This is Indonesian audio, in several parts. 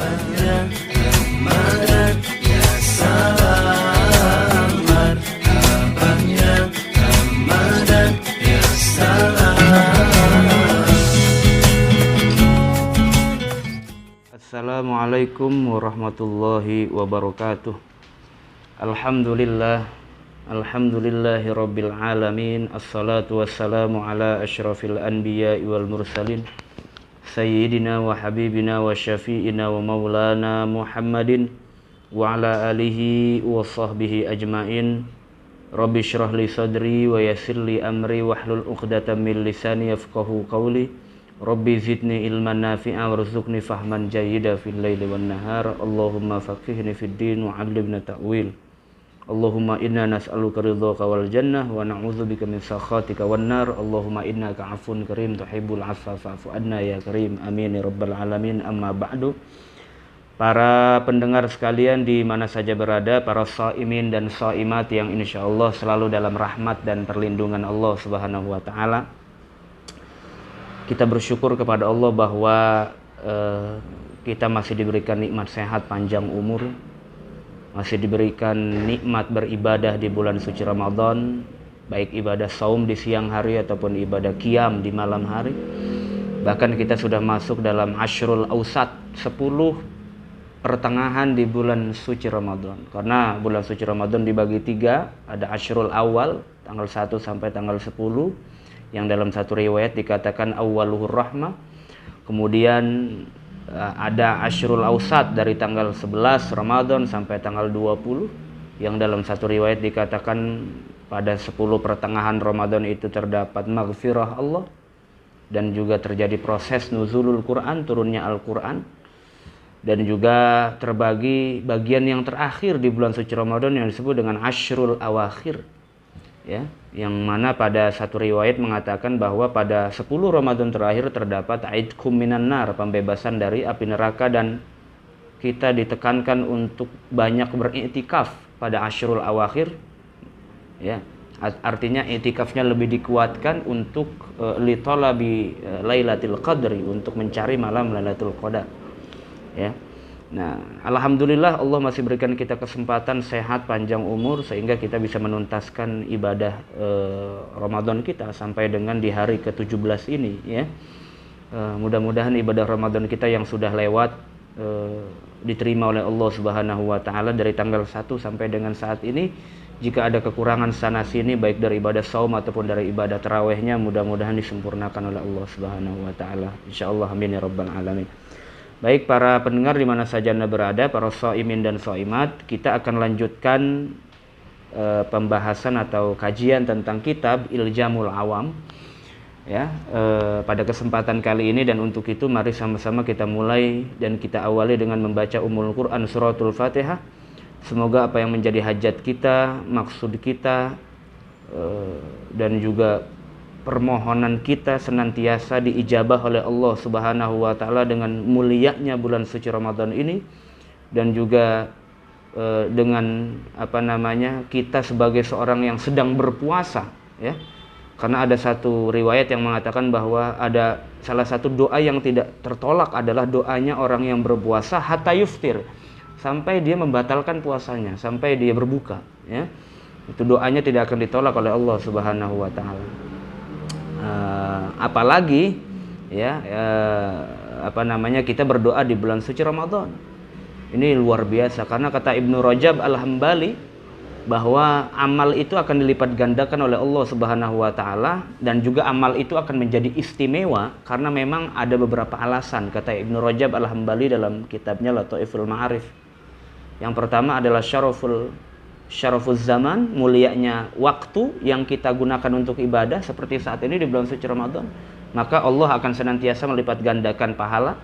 Assalamualaikum warahmatullahi wabarakatuh. Alhamdulillahi rabbil alamin. Assalatu wassalamu ala asyrafil anbiya'i wal mursalin sayyidina wa habibina wa syafi'ina wa maulana Muhammadin wa ala alihi wa sahbihi ajmain. Rabbi syrah li sadri wa yassir li amri wahlul 'uqdatam min lisani yafqahu qawli. Rabbi zidni ilman nafi'a warzuqni fahman jayyida fil laili wan nahar. Allahumma faqihni fid din wa 'allimna ta'wil. Allahumma inna nas'aluka ridhaka wal jannah wa na'udzubika min sakhatika wan nar. Allahumma innaka 'afuwun karim tuhibbul 'afwa fa'fu anna ya karim. Amin ya rabbal alamin. Amma ba'du. Para pendengar sekalian di mana saja berada, para shaimin dan shaimat yang insyaallah selalu dalam rahmat dan perlindungan Allah Subhanahu wa taala. Kita bersyukur kepada Allah bahwa kita masih diberikan nikmat sehat panjang umur, masih diberikan nikmat beribadah di bulan suci Ramadan, baik ibadah saum di siang hari ataupun ibadah qiyam di malam hari. Bahkan kita sudah masuk dalam Ashrul Awsat, 10 pertengahan di bulan suci Ramadan. Karena bulan suci Ramadan dibagi 3, ada Ashrul Awal tanggal 1 sampai tanggal 10, yang dalam satu riwayat dikatakan awwaluhur rahmah. Kemudian ada Ashrul Awsat dari tanggal 11 Ramadan sampai tanggal 20, yang dalam satu riwayat dikatakan pada 10 pertengahan Ramadan itu terdapat maghfirah Allah dan juga terjadi proses nuzulul Quran, turunnya Al-Quran. Dan juga terbagi bagian yang terakhir di bulan suci Ramadan yang disebut dengan Ashrul Awakhir, ya, yang mana pada satu riwayat mengatakan bahwa pada 10 Ramadan terakhir terdapat aidkum minan nar, pembebasan dari api neraka, dan kita ditekankan untuk banyak beriktikaf pada Ashrul Awakhir, ya. Artinya iktikafnya lebih dikuatkan untuk li talabi Lailatul Qadri, untuk mencari malam Lailatul Qadar, ya. Nah, alhamdulillah Allah masih berikan kita kesempatan sehat panjang umur sehingga kita bisa menuntaskan ibadah Ramadan kita sampai dengan di hari ke-17 ini, ya. Mudah-mudahan ibadah Ramadan kita yang sudah lewat diterima oleh Allah Subhanahu wa taala dari tanggal 1 sampai dengan saat ini. Jika ada kekurangan sana sini baik dari ibadah saum ataupun dari ibadah tarawihnya, mudah-mudahan disempurnakan oleh Allah Subhanahu wa taala. Insyaallah, amin ya rabbal alamin. Baik para pendengar di mana saja Anda berada, para shaimin dan shaimat, kita akan lanjutkan pembahasan atau kajian tentang kitab Iljamul Awam, ya, pada kesempatan kali ini. Dan untuk itu mari sama-sama kita mulai dan kita awali dengan membaca Ummul Quran suratul Fatihah. Semoga apa yang menjadi hajat kita, maksud kita, dan juga permohonan kita senantiasa diijabah oleh Allah Subhanahu wa taala dengan mulianya bulan suci Ramadan ini, dan juga dengan kita sebagai seorang yang sedang berpuasa, ya. Karena ada satu riwayat yang mengatakan bahwa ada salah satu doa yang tidak tertolak adalah doanya orang yang berpuasa hatta yuftir, sampai dia membatalkan puasanya, sampai dia berbuka, ya. Itu doanya tidak akan ditolak oleh Allah Subhanahu wa taala. Apalagi, ya, kita berdoa di bulan suci Ramadan. Ini luar biasa, karena kata Ibnu Rajab Al-Hambali bahwa amal itu akan dilipat gandakan oleh Allah Subhanahu wa taala, dan juga amal itu akan menjadi istimewa karena memang ada beberapa alasan, kata Ibnu Rajab Al-Hambali dalam kitabnya Lataiful Ma'arif. Yang pertama adalah syarafuz zaman, mulianya waktu yang kita gunakan untuk ibadah seperti saat ini di bulan suci Ramadan, maka Allah akan senantiasa melipat gandakan pahala.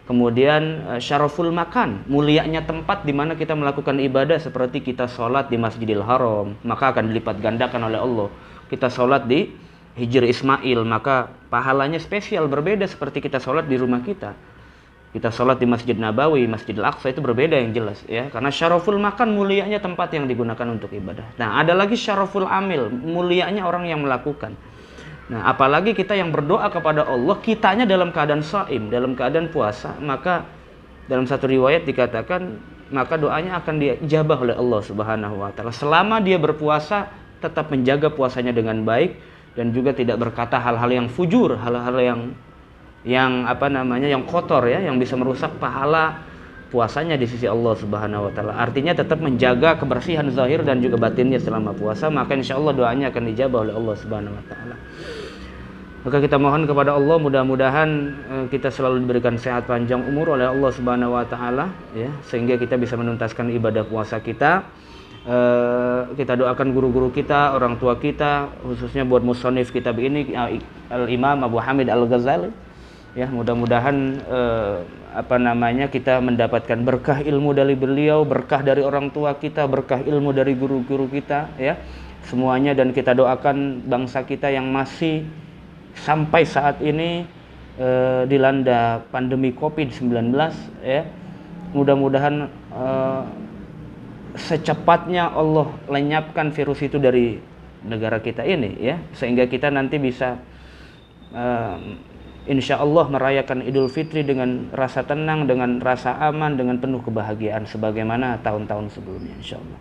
Kemudian syaraful makan, mulianya tempat di mana kita melakukan ibadah, seperti kita sholat di Masjidil Haram, maka akan dilipat gandakan oleh Allah. Kita sholat di Hijr Ismail, maka pahalanya spesial, berbeda seperti kita sholat di rumah kita. Kita sholat di Masjid Nabawi, Masjidil Aqsa, itu berbeda yang jelas, ya. Karena syaraful makan, mulianya tempat yang digunakan untuk ibadah. Nah, ada lagi syaraful amil, mulianya orang yang melakukan. Nah, apalagi kita yang berdoa kepada Allah, kitanya dalam keadaan shaim, dalam keadaan puasa, maka dalam satu riwayat dikatakan maka doanya akan diijabah oleh Allah Subhanahu wa taala selama dia berpuasa tetap menjaga puasanya dengan baik dan juga tidak berkata hal-hal yang fujur, hal-hal yang kotor ya, yang bisa merusak pahala puasanya di sisi Allah Subhanahu wa taala. Artinya tetap menjaga kebersihan zahir dan juga batinnya selama puasa, maka insyaallah doanya akan dijabah oleh Allah Subhanahu wa taala. Maka kita mohon kepada Allah mudah-mudahan kita selalu diberikan sehat panjang umur oleh Allah Subhanahu wa taala ya, sehingga kita bisa menuntaskan ibadah puasa kita. Kita doakan guru-guru kita, orang tua kita, khususnya buat musannif kitab ini Al-Imam Abu Hamid Al-Ghazali. Ya, mudah-mudahan kita mendapatkan berkah ilmu dari beliau, berkah dari orang tua kita, berkah ilmu dari guru-guru kita ya. Semuanya, dan kita doakan bangsa kita yang masih sampai saat ini dilanda pandemi Covid-19 ya. Mudah-mudahan secepatnya Allah lenyapkan virus itu dari negara kita ini ya, sehingga kita nanti bisa insya Allah merayakan Idul Fitri dengan rasa tenang, dengan rasa aman, dengan penuh kebahagiaan sebagaimana tahun-tahun sebelumnya insya Allah.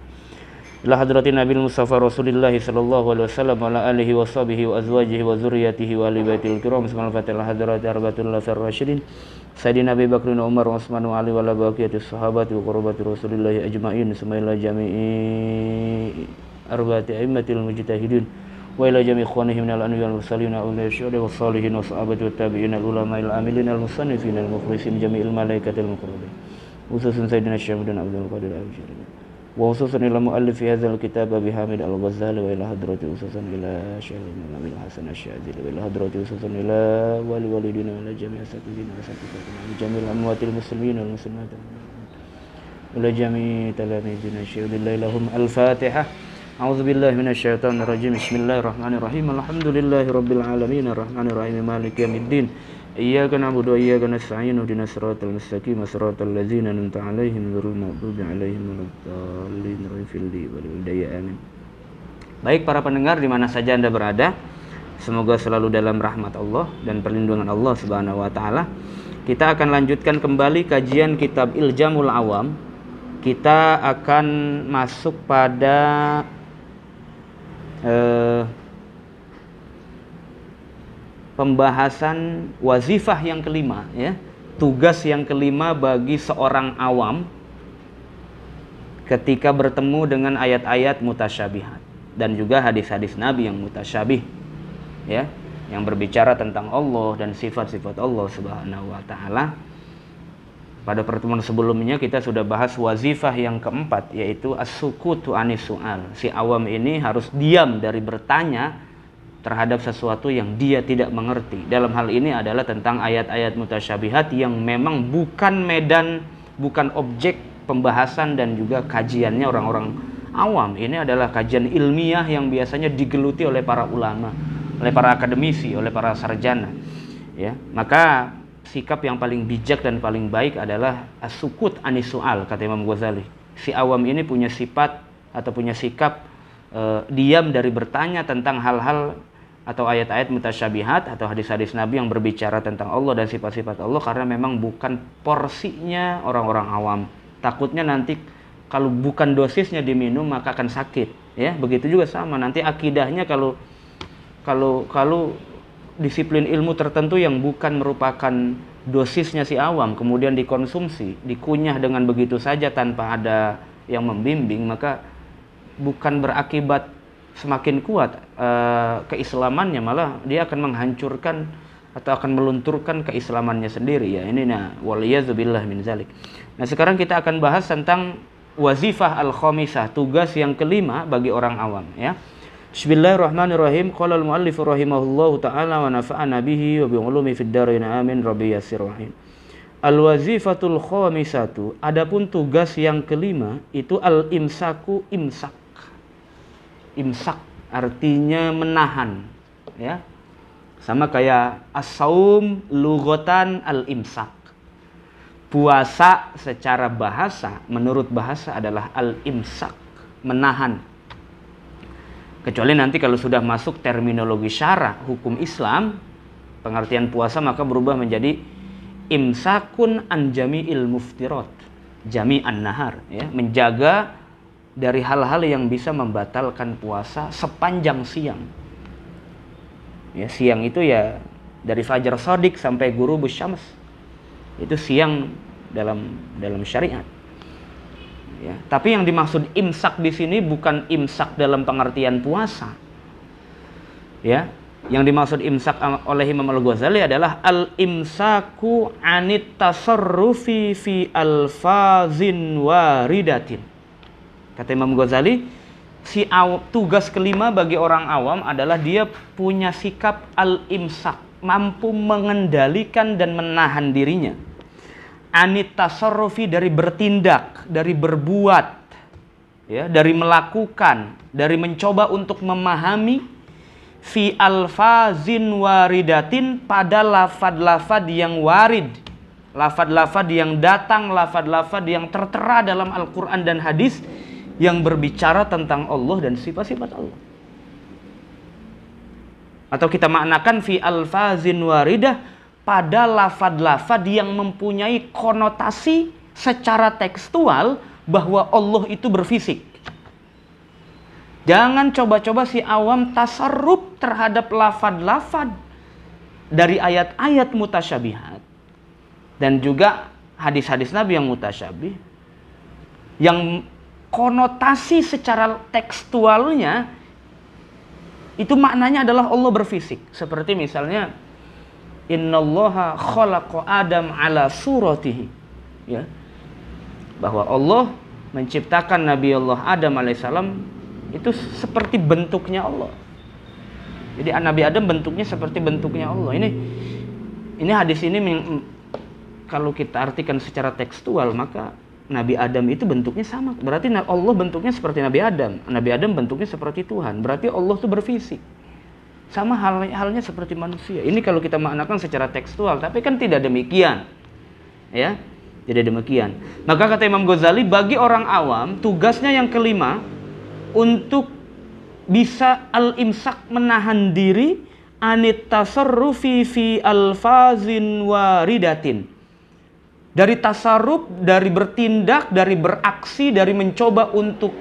Ila hadratin Nabil Mustafa Rasulullah sallallahu alaihi wasallam wa ala alihi wa sahbihi wa azwajihi wa dzurriyyatihi wa ali baitil kiram. Bismillahirrahmanirrahim. Hadrati arba'atul rasyidin Sayyidina Abi Bakr wa Umar wa Utsman wa Ali wa ala baqiyatis sahabati wa qurrabati Rasulillah ajma'in. Summa jami'i arba'ati a'immatil mujtahidin wa ila jami' ikhwanihi minal anbiya'i wal mursalin wa ulil syuhada was salihin wa sahabati wat tabi'in al ulama'il amilin al musannifin al mukhlisin jami'il malaikatil muqarrabin. Khususan Sayyidina Syaikhul Abdul Qadir Al-Jilani. وخصوصا إلى مؤلف هذا الكتاب أبي حامد الغزالي وإلى حضرة خصوصا إلى شيخ الإمام الحسن الشاذلي وإلى حضرة خصوصا إلى والدينا وإلى جميع أساتذتنا وأساتذتنا وجميع الأموات المسلمين والمسلمات وإلى جميع تلاميذنا الشيخ لله لهم الفاتحة. أعوذ بالله من الشيطان الرجيم. بسم الله الرحمن الرحيم. الحمد لله رب العالمين الرحمن الرحيم مالك يوم الدين. Iyyaka na'budu wa iyyaka nasta'in ihdinas siratal mustaqim siratal ladzina an'amta 'alaihim ghairil maghdubi 'alaihim waladdallin. Amin. Baik para pendengar di mana saja Anda berada, semoga selalu dalam rahmat Allah dan perlindungan Allah Subhanahu wa taala. Kita akan lanjutkan kembali kajian kitab Iljamul Awam. Kita akan masuk pada pembahasan wazifah yang kelima ya, tugas yang kelima bagi seorang awam ketika bertemu dengan ayat-ayat mutasyabihat dan juga hadis-hadis Nabi yang mutasyabih ya, yang berbicara tentang Allah dan sifat-sifat Allah Subhanahu wa taala. Pada pertemuan sebelumnya kita sudah bahas wazifah yang keempat, yaitu as-sukutu anis su'al. Si awam ini harus diam dari bertanya terhadap sesuatu yang dia tidak mengerti. Dalam hal ini adalah tentang ayat-ayat mutasyabihat yang memang bukan medan, bukan objek pembahasan dan juga kajiannya orang-orang awam. Ini adalah kajian ilmiah yang biasanya digeluti oleh para ulama, oleh para akademisi, oleh para sarjana. Ya, maka sikap yang paling bijak dan paling baik adalah as-sukut anis su'al, kata Imam Ghazali. Si awam ini punya sifat atau punya sikap diam dari bertanya tentang hal-hal atau ayat-ayat mutasyabihat atau hadis-hadis Nabi yang berbicara tentang Allah dan sifat-sifat Allah, karena memang bukan porsinya orang-orang awam. Takutnya nanti kalau bukan dosisnya diminum maka akan sakit, ya. Begitu juga sama nanti akidahnya kalau disiplin ilmu tertentu yang bukan merupakan dosisnya si awam kemudian dikonsumsi, dikunyah dengan begitu saja tanpa ada yang membimbing, maka bukan berakibat semakin kuat keislamannya, malah dia akan menghancurkan atau akan melunturkan keislamannya sendiri ya. Ini waliyadzubillah min zalik. Nah, sekarang kita akan bahas tentang wazifah al-khamisah, tugas yang kelima bagi orang awam ya. Bismillahirrahmanirrahim. Qala al-muallif rahimahullahu taala wa nafa'ana bihi wa bi ulumi fid dharain amin rabbi yassir rahim. Al-wazifatul khamisatu, adapun tugas yang kelima itu al-imsaku, imsak. Imsak artinya menahan ya. Sama kayak as-saum lughatan al-imsak. Puasa secara bahasa, menurut bahasa adalah al-imsak, menahan. Kecuali nanti kalau sudah masuk terminologi syara hukum Islam, pengertian puasa maka berubah menjadi imsakun an jami'il muftirat, jami'an nahar, ya, menjaga dari hal-hal yang bisa membatalkan puasa sepanjang siang. Ya, siang itu ya dari fajar shadiq sampai ghurubus syams. Itu siang dalam syariat. Ya, tapi yang dimaksud imsak di sini bukan imsak dalam pengertian puasa. Ya, yang dimaksud imsak oleh Imam Al-Ghazali adalah al-imsaku anit tasarrufi fi alfazin waridatin. Kata Imam Ghazali, tugas kelima bagi orang awam adalah dia punya sikap al-imsak, mampu mengendalikan dan menahan dirinya. Anit tasarrufi, dari bertindak, dari berbuat, ya, dari melakukan, dari mencoba untuk memahami, fi alfazin waridatin, pada lafad-lafad yang warid, lafad-lafad yang datang, lafad-lafad yang tertera dalam Al-Quran dan hadis yang berbicara tentang Allah dan sifat-sifat Allah. Atau kita maknakan fi alfazin waridah, pada lafad-lafad yang mempunyai konotasi secara tekstual bahwa Allah itu berfisik. Jangan coba-coba si awam tasarruf terhadap lafad-lafad dari ayat-ayat mutasyabihat dan juga hadis-hadis Nabi yang mutasyabih, yang konotasi secara tekstualnya itu maknanya adalah Allah berfisik. Seperti misalnya innallaha khalaqa Adam ala suratihi, ya, bahwa Allah menciptakan Nabi Allah Adam alaihissalam itu seperti bentuknya Allah. Jadi Nabi Adam bentuknya seperti bentuknya Allah. Ini hadis ini kalau kita artikan secara tekstual, maka Nabi Adam itu bentuknya sama. Berarti Allah bentuknya seperti Nabi Adam. Nabi Adam bentuknya seperti Tuhan. Berarti Allah itu berfisik. Sama halnya seperti manusia. Ini kalau kita maknakan secara tekstual, tapi kan tidak demikian. Ya, tidak demikian. Maka kata Imam Ghazali, bagi orang awam tugasnya yang kelima untuk bisa al-imsak, menahan diri, anit tasarrufi fi alfazin waridatin. Dari tasarruf, dari bertindak, dari beraksi, dari mencoba untuk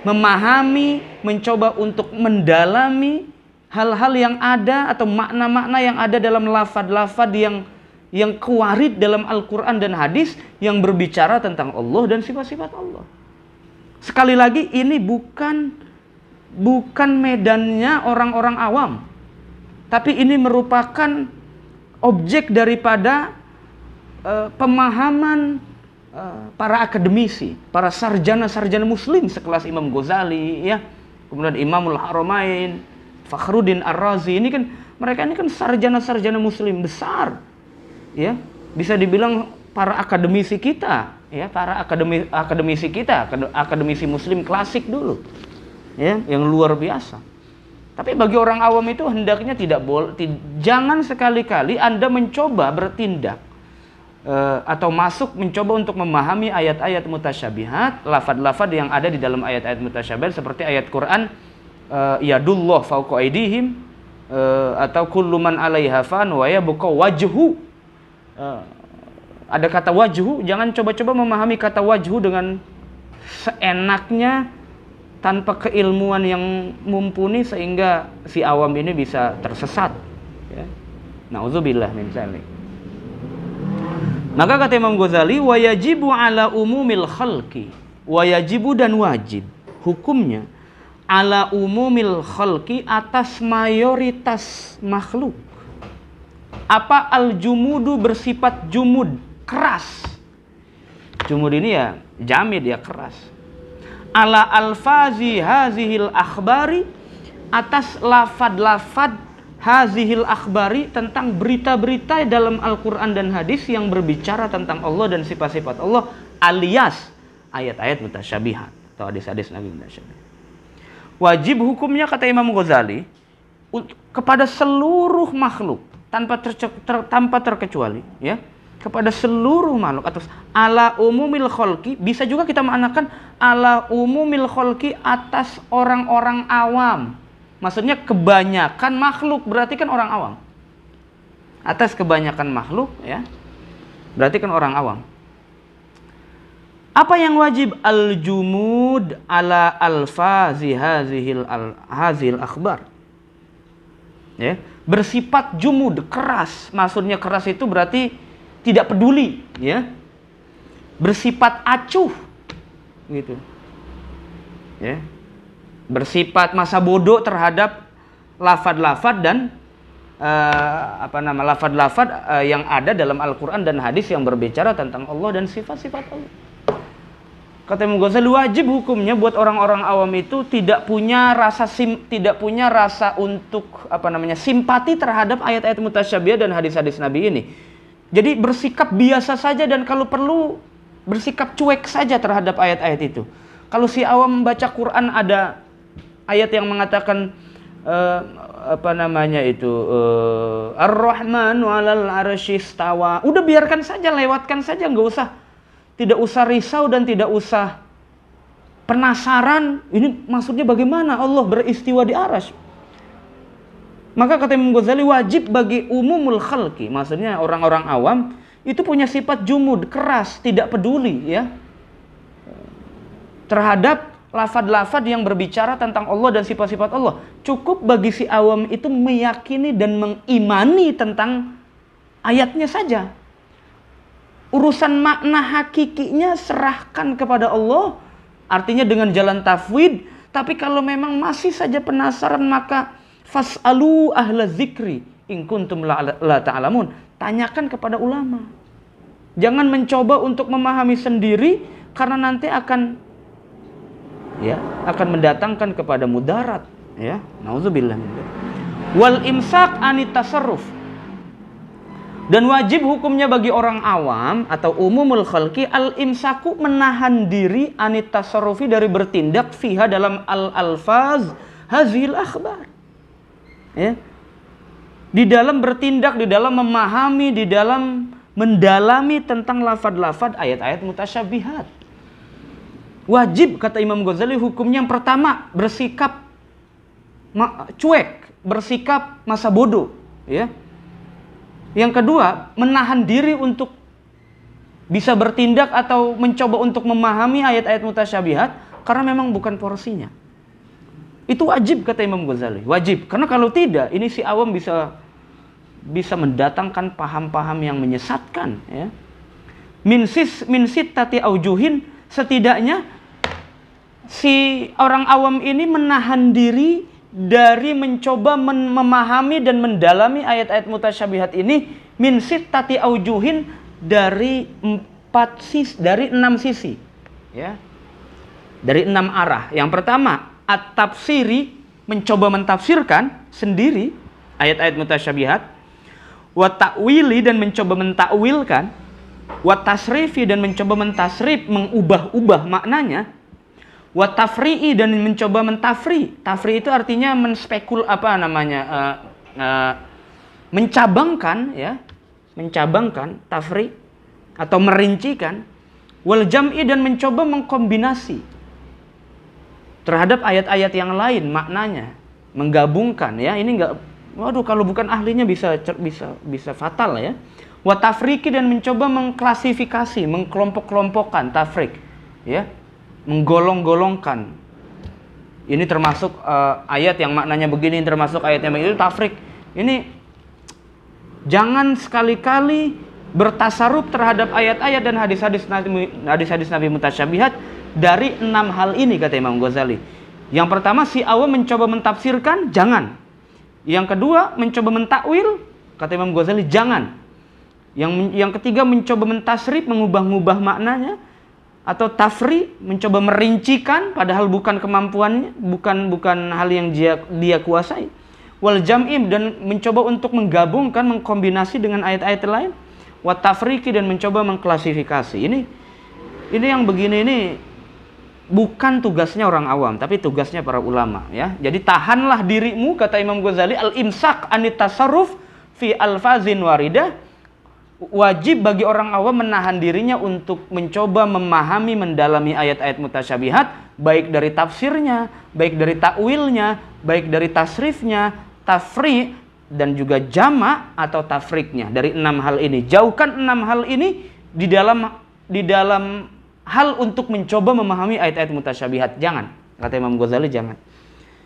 memahami, mencoba untuk mendalami hal-hal yang ada atau makna-makna yang ada dalam lafad-lafad yang kuarid dalam Al-Quran dan hadis yang berbicara tentang Allah dan sifat-sifat Allah. Sekali lagi, ini bukan medannya orang-orang awam, tapi ini merupakan objek daripada pemahaman para akademisi, para sarjana-sarjana muslim sekelas Imam Ghazali, ya, kemudian Imamul Haramain, Fakhruddin Ar-Razi. Ini kan mereka ini kan sarjana-sarjana muslim besar, ya, bisa dibilang para akademisi kita, ya, para akademisi kita, akademisi muslim klasik dulu, ya, yang luar biasa. Tapi bagi orang awam itu hendaknya jangan sekali-kali Anda mencoba bertindak atau masuk mencoba untuk memahami ayat-ayat mutasyabihat, lafad-lafad yang ada di dalam ayat-ayat mutasyabihat seperti ayat Quran yadullah fawqa aydihim, atau kullu man 'alaiha fan wa yabqa wajhu. Ada kata wajhu, jangan coba-coba memahami kata wajhu dengan seenaknya tanpa keilmuan yang mumpuni sehingga si awam ini bisa tersesat, ya. Nauzubillah min dzalik. Maka kata Imam Ghazali, wa yajibu ala umumil khalqi, wa yajibu, dan wajib hukumnya ala umumil khalqi, atas mayoritas makhluk. Apa? Al-jumudu, bersifat jumud, keras. Jumud ini ya jamid, ya keras. Ala alfazi hazihil akhbari, atas lafad-lafad hazihil akhbari, tentang berita-berita dalam Al-Quran dan hadis yang berbicara tentang Allah dan sifat-sifat Allah, alias ayat-ayat mutasyabihat atau hadis-hadis Nabi mutasyabihat. Wajib hukumnya, kata Imam Ghazali, kepada seluruh makhluk tanpa terkecuali, ya, kepada seluruh makhluk, atau ala umumil khalqi, bisa juga kita maknakan ala umumil khalqi, atas orang-orang awam. Maksudnya kebanyakan makhluk, berarti kan orang awam. Atas kebanyakan makhluk, ya, Berarti kan orang awam. Apa yang wajib? Al-jumud ala alfazi hazil akhbar. Ya, bersifat jumud, keras. Maksudnya keras itu berarti tidak peduli, ya. Bersifat acuh gitu. Ya. Bersifat masa bodoh terhadap lafad-lafad dan lafad-lafad yang ada dalam Al-Qur'an dan hadis yang berbicara tentang Allah dan sifat-sifat Allah. Kata Imam Ghazali, wajib hukumnya buat orang-orang awam itu tidak punya rasa untuk simpati terhadap ayat-ayat mutasyabihat dan hadis-hadis Nabi ini. Jadi bersikap biasa saja dan kalau perlu bersikap cuek saja terhadap ayat-ayat itu. Kalau si awam membaca Quran ada ayat yang mengatakan Ar-Rahmanu 'alal 'arsy istawa. Udah biarkan saja, lewatkan saja, tidak usah risau dan tidak usah penasaran. Ini maksudnya bagaimana Allah beristiwa di arsy? Maka kata Imam Ghazali, wajib bagi umumul khalqi, maksudnya orang-orang awam itu punya sifat jumud, keras, tidak peduli ya terhadap lafad-lafad yang berbicara tentang Allah dan sifat-sifat Allah. Cukup bagi si awam itu meyakini dan mengimani tentang ayatnya saja. Urusan makna hakikinya serahkan kepada Allah, artinya dengan jalan tafwid. Tapi kalau memang masih saja penasaran, maka fas'alu ahla dzikri in kuntum la ta'lamun. Tanyakan kepada ulama. Jangan mencoba untuk memahami sendiri, karena nanti akan mendatangkan kepada mudarat, ya. Nauzubillah min dzalik. Wal imsak anit tasarruf. Dan wajib hukumnya bagi orang awam atau umumul khalqi al-imsaku, menahan diri, anit tasarrufi, dari bertindak, fiha, dalam al-alfaz hazil akhbar. Ya. Di dalam bertindak, di dalam memahami, di dalam mendalami tentang lafad-lafad ayat-ayat mutasyabihat. Wajib, kata Imam Ghazali, hukumnya yang pertama bersikap cuek, bersikap masa bodoh, ya. Yang kedua, menahan diri untuk bisa bertindak atau mencoba untuk memahami ayat-ayat mutasyabihat karena memang bukan porsinya. Itu wajib, kata Imam Ghazali. Wajib, karena kalau tidak, ini si awam bisa mendatangkan paham-paham yang menyesatkan, ya. Min sittati aujuhin, setidaknya si orang awam ini menahan diri dari mencoba memahami dan mendalami ayat-ayat mutasyabihat ini min sittati aujuhin, dari 6 sisi, ya. Dari 6 arah. Yang pertama, at-tafsiri, mencoba mentafsirkan sendiri ayat-ayat mutasyabihat, wa ta'wili, dan mencoba mentakwilkan, wa tasrifi, dan mencoba mentasrif, mengubah-ubah maknanya, wa tafri'i, dan mencoba mentafri. Tafri itu artinya mencabangkan, ya, mencabangkan, tafri, atau merincikan. Wal jam'i, dan mencoba mengkombinasi terhadap ayat-ayat yang lain maknanya, menggabungkan, ya. Ini kalau bukan ahlinya bisa fatal, ya. Wa tafriqi, dan mencoba mengklasifikasi, mengkelompok-kelompokkan, tafrik, ya, menggolong-golongkan. Ini termasuk ayat yang maknanya begini, termasuk ayat yang begini, itu tafrik. Ini jangan sekali-kali bertasarruf terhadap ayat-ayat dan hadis-hadis Nabi mutasyabihat dari 6 hal ini, kata Imam Ghazali. Yang pertama, si awam mencoba mentafsirkan, jangan. Yang kedua, mencoba mentakwil, kata Imam Ghazali, jangan. Yang ketiga, mencoba mentasrif, mengubah-ubah maknanya, atau tafri, mencoba merincikan padahal bukan kemampuannya, bukan hal yang dia kuasai. Wal jam'i, dan mencoba untuk menggabungkan, mengkombinasi dengan ayat-ayat lain. Wa tafriqi, dan mencoba mengklasifikasi. Ini yang begini ini bukan tugasnya orang awam, tapi tugasnya para ulama, ya. Jadi tahanlah dirimu, kata Imam Ghazali, al-imsak anit tasarruf fi alfazin waridah. Wajib bagi orang awam menahan dirinya untuk mencoba memahami, mendalami ayat-ayat mutasyabihat, baik dari tafsirnya, baik dari takwilnya, baik dari tasrifnya, tafri, dan juga jama' atau tafriknya dari 6 hal ini. Jauhkan 6 hal ini di dalam hal untuk mencoba memahami ayat-ayat mutasyabihat. Jangan, kata Imam Ghazali, jangan.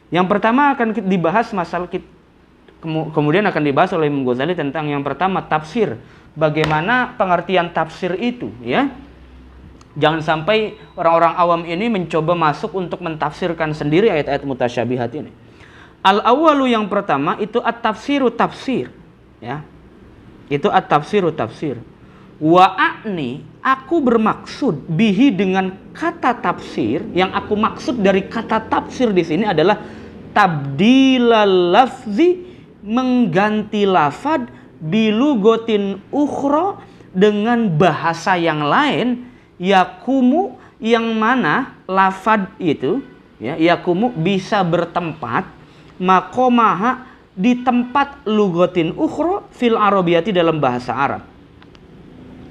Yang pertama akan dibahas kemudian akan dibahas oleh Imam Ghazali tentang yang pertama tafsir. Bagaimana pengertian tafsir itu, ya. Jangan sampai orang-orang awam ini mencoba masuk untuk mentafsirkan sendiri ayat-ayat mutasyabihat ini. Al-awwalu, yang pertama itu at-tafsiru tafsir, ya. Itu at-tafsiru tafsir. Wa a'ni, aku bermaksud bihi dengan kata tafsir, yang aku maksud dari kata tafsir di sini adalah tabdilal lafzi, mengganti lafad, bilugotin ukhra, dengan bahasa yang lain, yakumu, yang mana lafad itu, ya, yakumu bisa bertempat, makomaha, di tempat lugotin ukhra fil arabiyati, dalam bahasa Arab,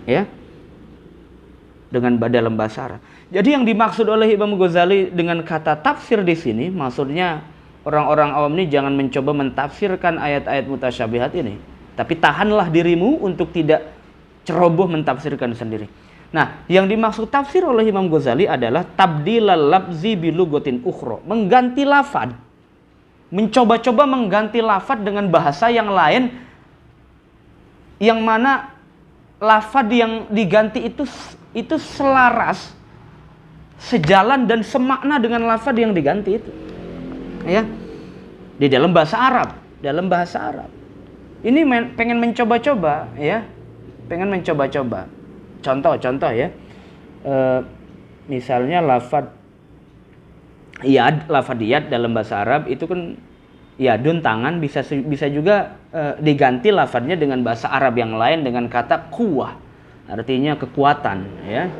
ya, dalam bahasa Arab. Jadi yang dimaksud oleh Imam Ghazali dengan kata tafsir di sini, maksudnya orang-orang awam ini jangan mencoba mentafsirkan ayat-ayat mutasyabihat ini, tapi tahanlah dirimu untuk tidak ceroboh mentafsirkan sendiri. Nah, yang dimaksud tafsir oleh Imam Ghazali adalah tabdilal lafzi bilugotin ukhra, mengganti lafad, mencoba-coba mengganti lafad dengan bahasa yang lain, yang mana lafad yang diganti itu selaras, sejalan dan semakna dengan lafad yang diganti itu, ya, di dalam bahasa Arab, Ini pengen mencoba-coba, ya, Contoh ya, misalnya lafad yad dalam bahasa Arab itu kan yadun, tangan, bisa juga diganti lafadznya dengan bahasa Arab yang lain dengan kata quwwah, artinya kekuatan, ya,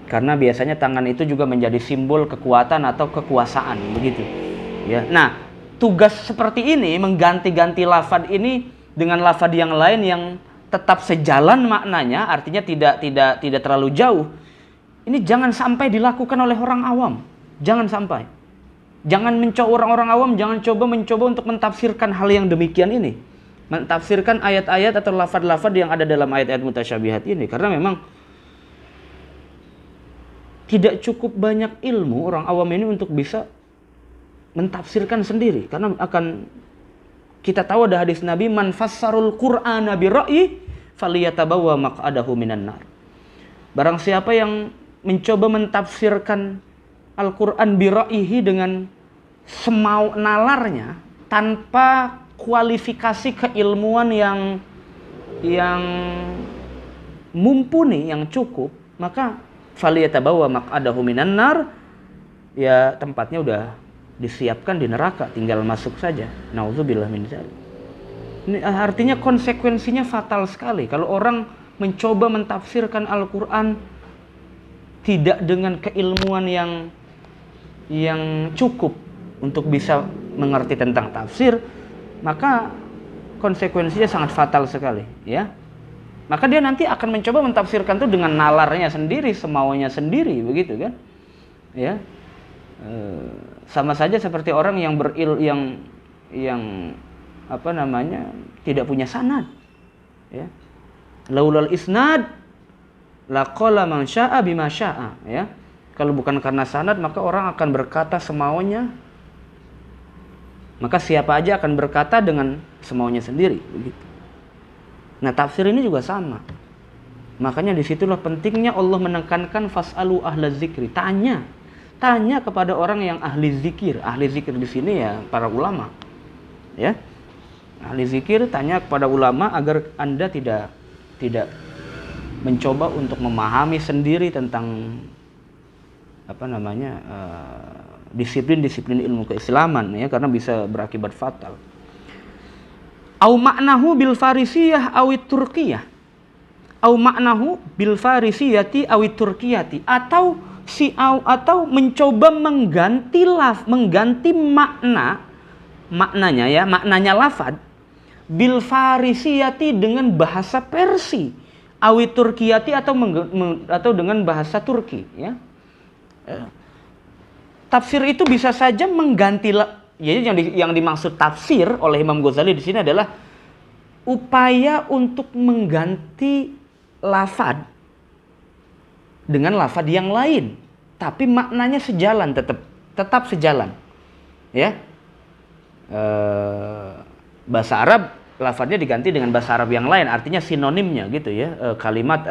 karena biasanya tangan itu juga menjadi simbol kekuatan atau kekuasaan, begitu, ya. Nah, tugas seperti ini, mengganti-ganti lafadz ini dengan lafadz yang lain yang tetap sejalan maknanya, artinya tidak terlalu jauh. Ini jangan sampai dilakukan oleh orang awam. Jangan sampai. Orang-orang awam jangan mencoba untuk mentafsirkan hal yang demikian ini. Mentafsirkan ayat-ayat atau lafadz-lafadz yang ada dalam ayat-ayat mutasyabihat ini, karena memang tidak cukup banyak ilmu orang awam ini untuk bisa mentafsirkan sendiri, karena akan kita tahu ada hadis Nabi, man fassarul Qur'ana bi ra'yi falyatabawwa maq'adahu minan nar. Barang siapa yang mencoba mentafsirkan Al-Qur'an bi ra'yihi dengan semau nalarnya, tanpa kualifikasi keilmuan yang mumpuni, yang cukup, maka falyatabawwa maq'adahu minan nar, ya tempatnya udah disiapkan di neraka, tinggal masuk saja. Nauzubillah min dzalik. Ini artinya konsekuensinya fatal sekali kalau orang mencoba mentafsirkan Al-Qur'an tidak dengan keilmuan yang cukup untuk bisa mengerti tentang tafsir, maka konsekuensinya sangat fatal sekali, ya. Maka dia nanti akan mencoba mentafsirkan itu dengan nalarnya sendiri, semaunya sendiri, begitu kan? Ya. Sama saja seperti orang yang tidak punya sanad, ya. Laulal isnad laqala man syaa bima syaa, ya. Kalau bukan karena sanad, maka orang akan berkata semaunya, maka siapa aja akan berkata dengan semaunya sendiri, begitu. Nah, tafsir ini juga sama. Makanya disitulah pentingnya Allah menekankan fasalu ahla zikri, tanya kepada orang yang ahli zikir. Ahli zikir di sini ya para ulama, ya. Ahli zikir, tanya kepada ulama agar Anda tidak mencoba untuk memahami sendiri tentang disiplin-disiplin ilmu keislaman, ya, karena bisa berakibat fatal. Au ma'nahu bil farisiyah awit turkiyah. Au ma'nahu bil farisiyati awit turkiyati, atau mencoba mengganti maknanya, ya, maknanya lafad bil farisiyati dengan bahasa Persia, awit turkiyati atau dengan bahasa Turki, ya. Tafsir itu bisa saja mengganti, jadi yang dimaksud tafsir oleh Imam Ghazali di sini adalah upaya untuk mengganti lafad dengan lafad yang lain, tapi maknanya sejalan, tetap sejalan. Ya, bahasa Arab lafadznya diganti dengan bahasa Arab yang lain, artinya sinonimnya gitu ya, kalimat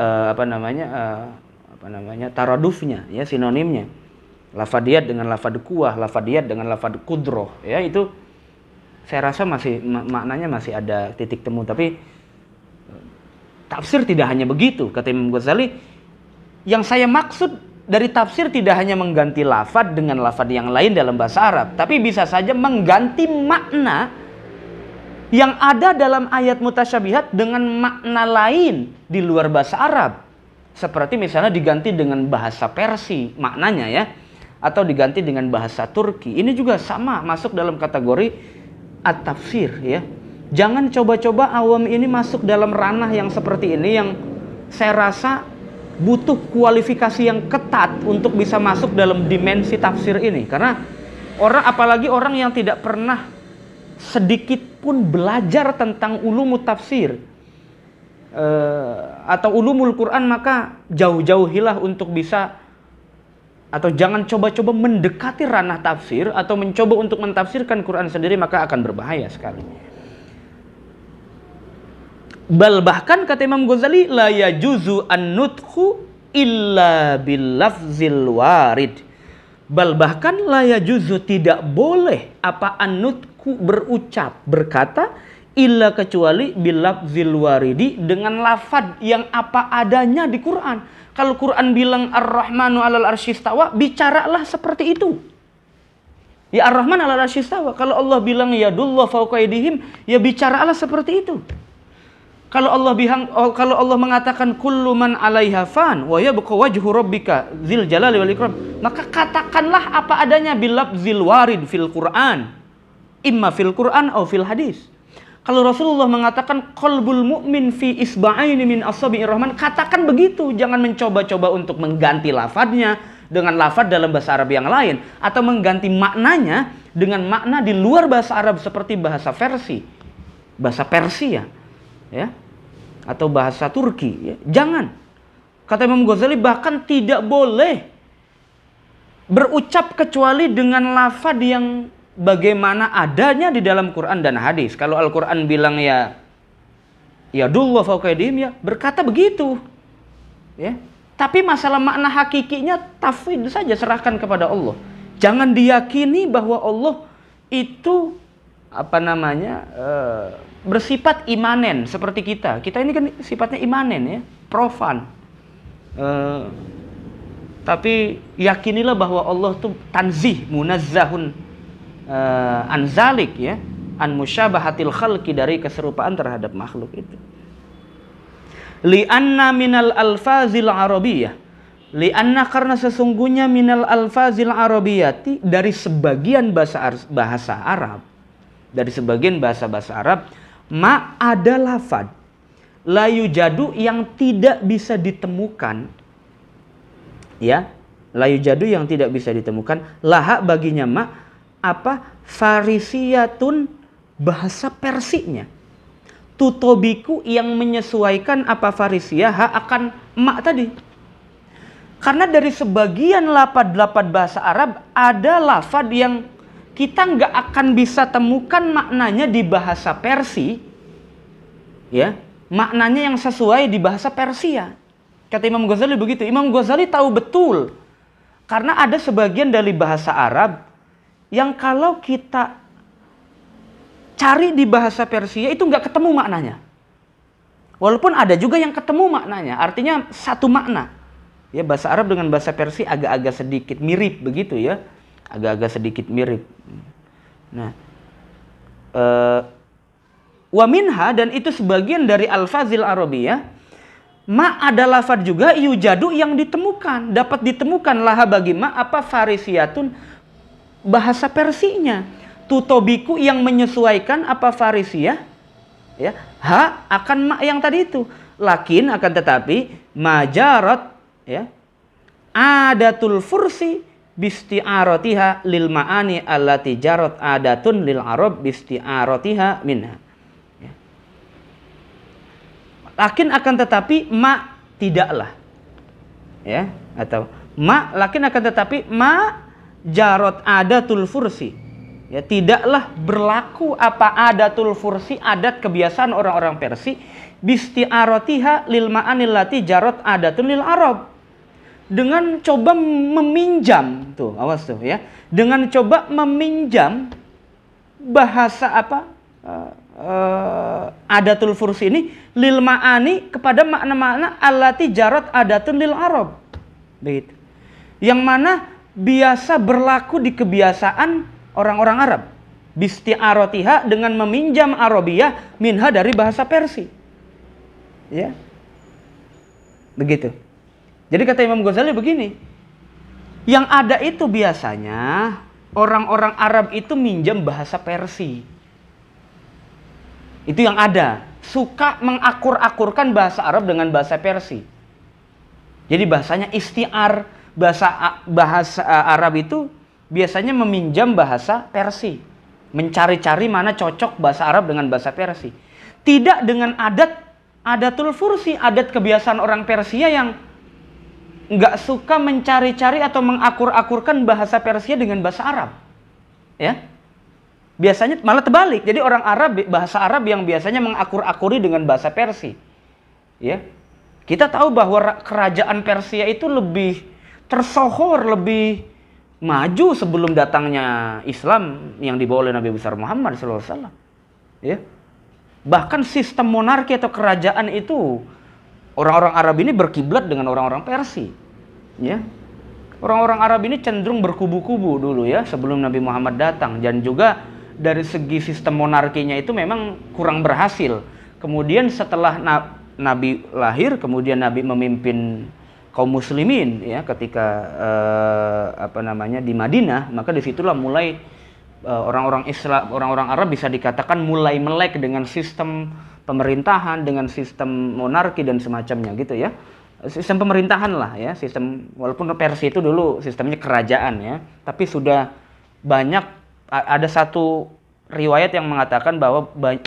taradufnya ya, sinonimnya. Lafadiyat dengan lafad kuwah, lafadiyat dengan lafad kudroh, ya itu saya rasa masih maknanya masih ada titik temu. Tapi tafsir tidak hanya begitu, kata Imam Ghazali. Yang saya maksud dari tafsir tidak hanya mengganti lafad dengan lafad yang lain dalam bahasa Arab, tapi bisa saja mengganti makna yang ada dalam ayat mutasyabihat dengan makna lain di luar bahasa Arab. Seperti misalnya diganti dengan bahasa Persia maknanya ya, atau diganti dengan bahasa Turki. Ini juga sama masuk dalam kategori at-tafsir ya. Jangan coba-coba awam ini masuk dalam ranah yang seperti ini, yang saya rasa butuh kualifikasi yang ketat untuk bisa masuk dalam dimensi tafsir ini. Karena apalagi orang yang tidak pernah sedikit pun belajar tentang ulumut tafsir atau ulumul Quran, maka jauh-jauhilah untuk bisa, atau jangan coba-coba mendekati ranah tafsir atau mencoba untuk mentafsirkan Quran sendiri, maka akan berbahaya sekali. Bahkan kata Imam Ghazali, la yajuzu an-nuthu illa bil lafzil warid. Bahkan la yajuzu, tidak boleh apa an-nuthu, berucap, berkata, illa kecuali bil lafzil waridi, dengan lafad yang apa adanya di Quran. Kalau Quran bilang Ar-Rahmanu 'alal arsy istawa, bicaralah seperti itu. Ya Ar-Rahman 'alal arsy istawa. Kalau Allah bilang yadullah fawqa aydihim, ya bicaralah seperti itu. Kalau Allah mengatakan kullu man 'alaiha fan wa yabqa wajhu rabbika dzil jalali wal ikram, maka katakanlah apa adanya bil lafzil warid fil Quran. Imma fil Quran atau fil hadis. Kalau Rasulullah mengatakan qalbul mu'min fi isba'aini min asabi'ir rahman, katakan begitu. Jangan mencoba-coba untuk mengganti lafadznya dengan lafadz dalam bahasa Arab yang lain, atau mengganti maknanya dengan makna di luar bahasa Arab seperti bahasa Persia, ya, atau bahasa Turki. Ya. Jangan. Kata Imam Ghazali, bahkan tidak boleh berucap kecuali dengan lafadz yang bagaimana adanya di dalam Quran dan hadis. Kalau Al-Quran bilang ya yadullah fawqa aydihim, ya berkata begitu. Ya. Tapi masalah makna hakikinya tafwid saja, serahkan kepada Allah. Jangan diyakini bahwa Allah itu bersifat imanen seperti kita. Kita ini kan sifatnya imanen ya, profan. Tapi yakinilah bahwa Allah itu tanzih, munazzahun anzalik ya, an musyabahatil khalqi, dari keserupaan terhadap makhluk itu. Li'anna minal alfazil arabiyyah, li'anna karena sesungguhnya minal alfazil arabiyyati, dari sebagian bahasa Arab, dari sebagian bahasa Arab, ma ada lafad la yujadu, yang tidak bisa ditemukan, ya, la yujadu yang tidak bisa ditemukan, laha baginya ma farisiyatun, bahasa Persinya, tutobiku, yang menyesuaikan farisiyah akan mak tadi. Karena dari sebagian lafad-lafad bahasa Arab ada lafad yang kita nggak akan bisa temukan maknanya di bahasa Persia, ya, maknanya yang sesuai di bahasa Persia. Kata Imam Ghazali begitu. Imam Ghazali tahu betul, karena ada sebagian dari bahasa Arab yang kalau kita cari di bahasa Persia itu nggak ketemu maknanya. Walaupun ada juga yang ketemu maknanya, artinya satu makna. Ya, bahasa Arab dengan bahasa Persia agak-agak sedikit mirip begitu ya, agak-agak sedikit mirip. Nah, wa minha, dan itu sebagian dari alfazil arabiyah, ma ada lafaz juga yujadu, yang ditemukan, dapat ditemukan, laha bagi ma farisiyatun, bahasa Persinya, tutobiku, yang menyesuaikan farisiyah, ya, akan ma yang tadi itu. Lakin akan tetapi majarat, ya, adatul fursi bisti'aratiha lil ma'ani allati jarat adatun lil arab bisti'aratiha minha. Ya. lakin akan tetapi ma tidaklah. Ya, atau ma lakin akan tetapi ma jarot adatul fursi. Ya, tidaklah berlaku apa adatul fursi, adat kebiasaan orang-orang Persia, bisti'aratiha lil ma'anil lati jarot adatun lil Arab. Dengan coba meminjam, tuh awas tuh ya, dengan coba meminjam bahasa apa adatul fursi ini lil ma'ani kepada makna-makna allati jarot adatun lil Arab. Begitu. Yang mana biasa berlaku di kebiasaan orang-orang Arab. Bisti'aratiha dengan meminjam Arabiyah minha dari bahasa Persia. Ya. Begitu. Jadi kata Imam Ghazali begini, yang ada itu biasanya orang-orang Arab itu minjam bahasa Persia. Itu yang ada. Suka mengakur-akurkan bahasa Arab dengan bahasa Persia. Jadi bahasanya isti'ar, bahasa Arab itu biasanya meminjam bahasa Persia. Mencari-cari mana cocok bahasa Arab dengan bahasa Persia. Tidak dengan adatul fursi, adat kebiasaan orang Persia yang nggak suka mencari-cari atau mengakur-akurkan bahasa Persia dengan bahasa Arab. Ya. Biasanya malah terbalik. Jadi orang Arab, bahasa Arab yang biasanya mengakur-akuri dengan bahasa Persia. Ya. Kita tahu bahwa kerajaan Persia itu lebih tersohor, lebih maju sebelum datangnya Islam yang dibawa oleh Nabi besar Muhammad SAW. Ya. Bahkan sistem monarki atau kerajaan itu orang-orang Arab ini berkiblat dengan orang-orang Persia. Ya. Orang-orang Arab ini cenderung berkubu-kubu dulu ya sebelum Nabi Muhammad datang, dan juga dari segi sistem monarkinya itu memang kurang berhasil. Kemudian setelah Nabi lahir, kemudian Nabi memimpin kaum muslimin ya ketika di Madinah, maka disitulah mulai orang-orang Islam, orang-orang Arab bisa dikatakan mulai melek dengan sistem pemerintahan, dengan sistem monarki dan semacamnya gitu ya. Sistem pemerintahan lah ya, sistem, walaupun Persia itu dulu sistemnya kerajaan ya, tapi sudah banyak, ada satu riwayat yang mengatakan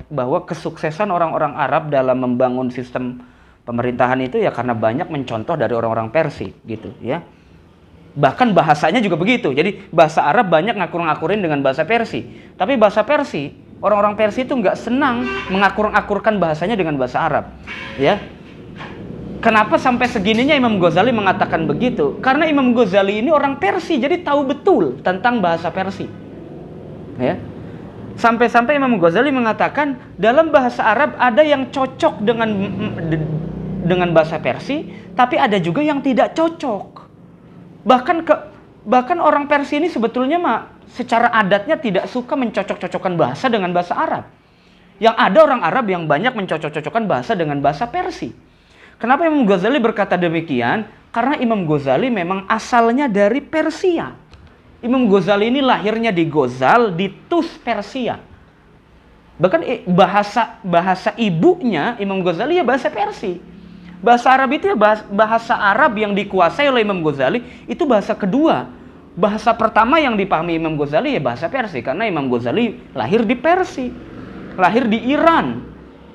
bahwa kesuksesan orang-orang Arab dalam membangun sistem pemerintahan itu ya karena banyak mencontoh dari orang-orang Persia gitu ya. Bahkan bahasanya juga begitu. Jadi bahasa Arab banyak ngakur-ngakurin dengan bahasa Persia. Tapi bahasa Persia, orang-orang Persia itu nggak senang mengakur-akurkan bahasanya dengan bahasa Arab. Ya. Kenapa sampai segininya Imam Ghazali mengatakan begitu? Karena Imam Ghazali ini orang Persia, jadi tahu betul tentang bahasa Persia. Ya. Sampai-sampai Imam Ghazali mengatakan dalam bahasa Arab ada yang cocok dengan bahasa Persia, tapi ada juga yang tidak cocok. Bahkan orang Persia ini sebetulnya secara adatnya tidak suka mencocok-cocokkan bahasa dengan bahasa Arab. Yang ada orang Arab yang banyak mencocok-cocokkan bahasa dengan bahasa Persia. Kenapa Imam Ghazali berkata demikian? Karena Imam Ghazali memang asalnya dari Persia. Imam Ghazali ini lahirnya di Ghazal, di Tus, Persia. Bahkan bahasa ibunya Imam Ghazali ya bahasa Persia. Bahasa Arab itu ya bahasa Arab yang dikuasai oleh Imam Ghazali, itu bahasa kedua. Bahasa pertama yang dipahami Imam Ghazali ya bahasa Persia, karena Imam Ghazali lahir di Persia. Lahir di Iran.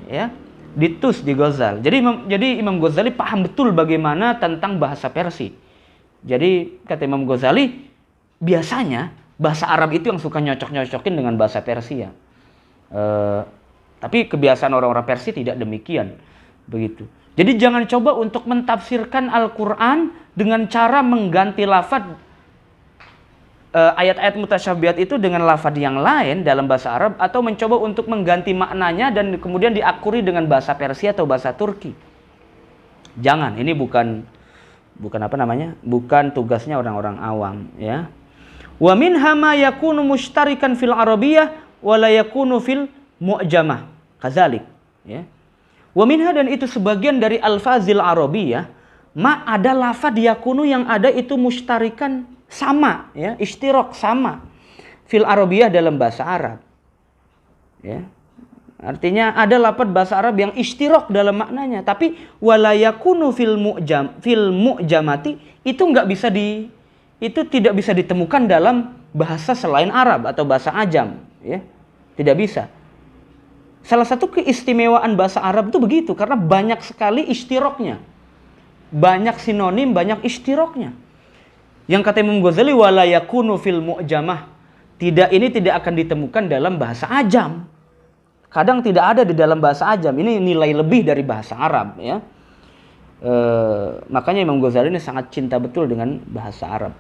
Ya, di Tus, di Ghazal. Jadi Imam Ghazali paham betul bagaimana tentang bahasa Persia. Jadi kata Imam Ghazali, biasanya bahasa Arab itu yang suka nyocok-nyocokin dengan bahasa Persia. Tapi kebiasaan orang-orang Persia tidak demikian. Begitu. Jadi jangan coba untuk mentafsirkan Al-Quran dengan cara mengganti lafaz ayat-ayat mutasyabihat itu dengan lafaz yang lain dalam bahasa Arab, atau mencoba untuk mengganti maknanya dan kemudian diakuri dengan bahasa Persia atau bahasa Turki. Jangan, ini bukan tugasnya orang-orang awam ya. Wa minha ma yakunu mushtarikan fil arabiyyah wa la yakunu fil mu'jamah. Kadzalik ya. Wa minha, dan itu sebagian dari alfazil arabiyyah, ma ada lafaz yakunu yang ada itu mushtarikan, sama ya, ishtirak sama fil arabiyyah dalam bahasa Arab. Ya. Artinya ada lafaz bahasa Arab yang ishtirak dalam maknanya, tapi wala yakunu fil mu'jamati, itu tidak bisa ditemukan dalam bahasa selain Arab atau bahasa Ajam ya. Tidak bisa. Salah satu keistimewaan bahasa Arab itu begitu, karena banyak sekali istiroknya. Banyak sinonim, banyak istiroknya. Yang kata Imam Ghazali, wala yakunu fil mu'jamah. Ini tidak akan ditemukan dalam bahasa ajam. Kadang tidak ada di dalam bahasa ajam. Ini nilai lebih dari bahasa Arab, ya. Makanya Imam Ghazali ini sangat cinta betul dengan bahasa Arab,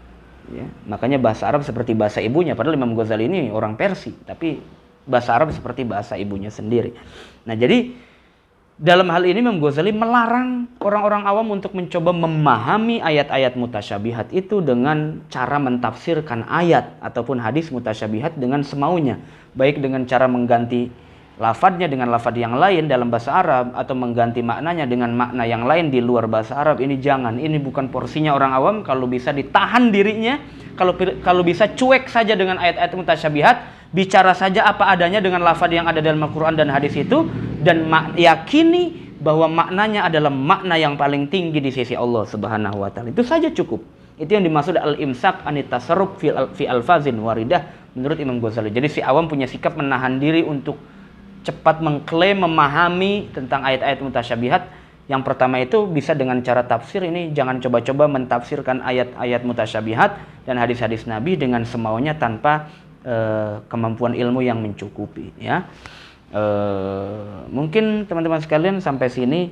ya. Makanya bahasa Arab seperti bahasa ibunya. Padahal Imam Ghazali ini orang Persia, tapi bahasa Arab seperti bahasa ibunya sendiri. Nah, jadi dalam hal ini Imam Ghazali melarang orang-orang awam untuk mencoba memahami ayat-ayat mutasyabihat itu dengan cara mentafsirkan ayat ataupun hadis mutasyabihat dengan semaunya. Baik dengan cara mengganti lafadznya dengan lafadz yang lain dalam bahasa Arab, atau mengganti maknanya dengan makna yang lain di luar bahasa Arab. Ini jangan, ini bukan porsinya orang awam. Kalau bisa ditahan dirinya, kalau bisa cuek saja dengan ayat-ayat mutasyabihat, bicara saja apa adanya dengan lafadz yang ada dalam Al-Quran dan hadis itu, dan yakini bahwa maknanya adalah makna yang paling tinggi di sisi Allah Subhanahu wa taala. Itu saja cukup. Itu yang dimaksud al-imsak anit tasarruf fi alfazin waridah menurut Imam Ghazali. Jadi si awam punya sikap menahan diri untuk cepat mengklaim memahami tentang ayat-ayat mutasyabihat. Yang pertama itu bisa dengan cara tafsir. Ini jangan coba-coba mentafsirkan ayat-ayat mutasyabihat dan hadis-hadis Nabi dengan semaunya tanpa kemampuan ilmu yang mencukupi, ya. Mungkin teman-teman sekalian sampai sini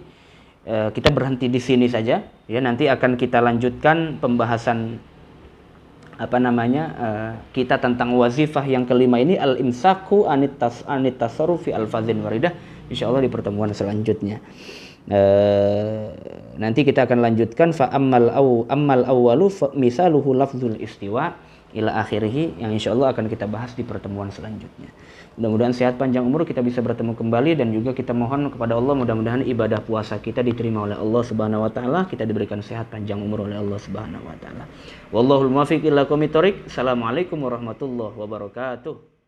kita berhenti di sini saja, ya. Nanti akan kita lanjutkan pembahasan kita tentang wazifah yang kelima ini, al-imsaku anit tasarruf fi alfazin waridah, insyaallah di pertemuan selanjutnya. Nanti kita akan lanjutkan fa ammal awwalu misaluhu lafzul istiwa ila akhirih, yang insyaallah akan kita bahas di pertemuan selanjutnya. Mudah-mudahan sehat panjang umur, kita bisa bertemu kembali, dan juga kita mohon kepada Allah mudah-mudahan ibadah puasa kita diterima oleh Allah Subhanahu wa taala, kita diberikan sehat panjang umur oleh Allah Subhanahu wa taala. Wallahul muwaffiq ila aqwamit thoriq. Assalamualaikum warahmatullahi wabarakatuh.